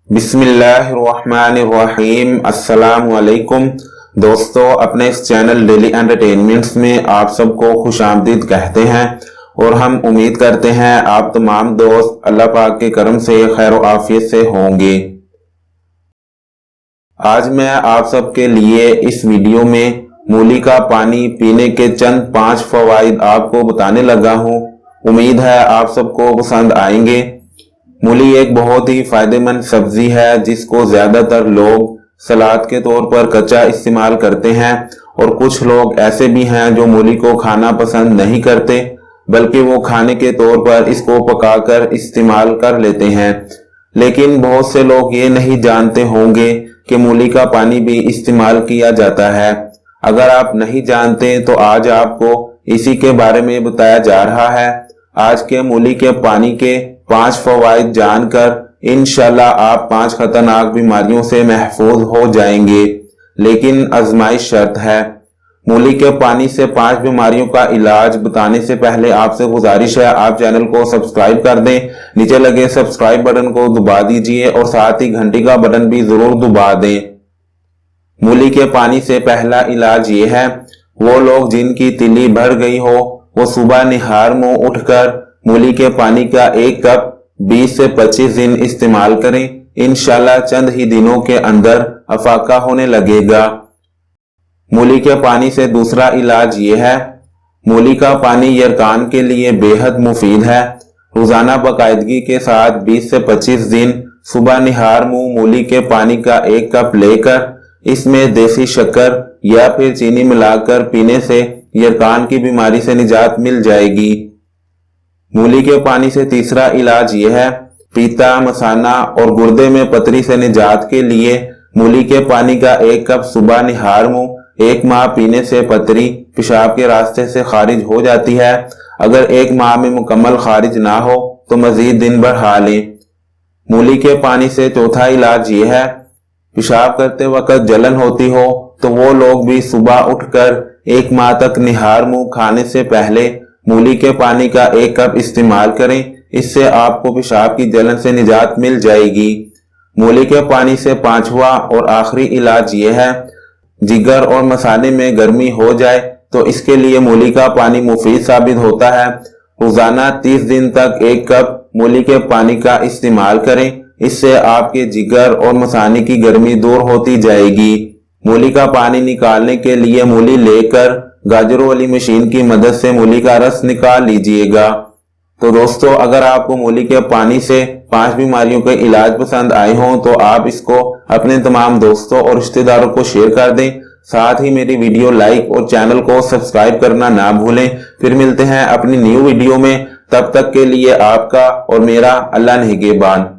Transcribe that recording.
बिस्मिल्लाहिर्रहमानिर्रहीम। अस्सलाम वालेकुम दोस्तों, अपने इस चैनल डेली एंटरटेनमेंट्स में आप सबको खुशामदीद कहते हैं और हम उम्मीद करते हैं आप तमाम दोस्त अल्लाह पाक के करम से खैर व आफियत से होंगे। आज मैं आप सबके लिए इस वीडियो में मूली का पानी पीने के चंद 5 फवाइद आपको बताने लगा हूँ। उम्मीद है आप सबको पसंद आएंगे। मूली एक बहुत ही फायदेमंद सब्जी है जिसको ज्यादातर लोग सलाद के तौर पर कच्चा इस्तेमाल करते हैं और कुछ लोग ऐसे भी हैं जो मूली को खाना पसंद नहीं करते बल्कि वो खाने के तौर पर इसको पकाकर इस्तेमाल कर लेते हैं। लेकिन बहुत से लोग ये नहीं जानते होंगे कि मूली का पानी भी इस्तेमाल किया जाता है। अगर आप नहीं जानते तो आज आपको इसी के बारे में बताया जा रहा है। आज के मूली के पानी के 5 फवाइद जानकर इंशाल्लाह आप 5 खतरनाक बीमारियों से महफूज हो जाएंगे। लेकिन आजमाइश शर्त है। मूली के पानी से 5 बीमारियों का इलाज बताने से पहले आपसे गुजारिश है आप चैनल को सब्सक्राइब कर दें। नीचे लगे सब्सक्राइब बटन को दबा दीजिए और साथ ही घंटी का बटन भी जरूर दबा दें। मूली के पानी से पहला इलाज ये है, वो लोग जिनकी तिल्ली भर गई हो वो सुबह निहार मुंह उठकर मूली के पानी का 1 कप 20 से 25 दिन इस्तेमाल करें। इंशाल्लाह चंद ही दिनों के अंदर अफाका होने लगेगा। मूली के पानी से दूसरा इलाज ये है, मूली का पानी यरकान के लिए बेहद मुफीद है। रोजाना बाकायदगी के साथ 20 से 25 दिन सुबह निहार मुंह मूली के पानी का 1 कप लेकर इसमें देसी शक्कर या फिर चीनी मिलाकर पीने से यरकान की बीमारी से निजात मिल जाएगी। मूली के पानी से तीसरा इलाज यह है, पीता, मसाना और गुर्दे में पथरी से निजात के लिए मूली के पानी का 1 कप सुबह निहार मुंह 1 माह पीने से पथरी पेशाब के रास्ते से खारिज हो जाती है। अगर 1 माह में मुकम्मल खारिज ना हो तो मजीद दिन बढ़ा लें। मूली के पानी से चौथा इलाज ये है, पेशाब करते वक्त जलन होती हो तो वो लोग भी सुबह उठकर 1 माह तक निहार मुंह खाने से पहले मूली के पानी का 1 कप इस्तेमाल करें। इससे आपको पेशाब की जलन से निजात मिल जाएगी। मूली के पानी से 5वां और आखिरी इलाज ये है, जिगर और मसाने में गर्मी हो जाए तो इसके लिए मूली का पानी मुफीद साबित होता है। रोजाना 30 दिन तक 1 कप मूली के पानी का इस्तेमाल करें। इससे आपके जिगर और मसाने की गर्मी दूर होती जाएगी। मूली का पानी निकालने के लिए मूली लेकर गाजरों वाली मशीन की मदद से मूली का रस निकाल लीजिएगा। तो दोस्तों, अगर आपको मूली के पानी से 5 बीमारियों के इलाज पसंद आए हों तो आप इसको अपने तमाम दोस्तों और रिश्तेदारों को शेयर कर दें। साथ ही मेरी वीडियो लाइक और चैनल को सब्सक्राइब करना ना भूलें। फिर मिलते हैं अपनी न्यू वीडियो में। तब तक के लिए आपका और मेरा अल्लाह निगहबान।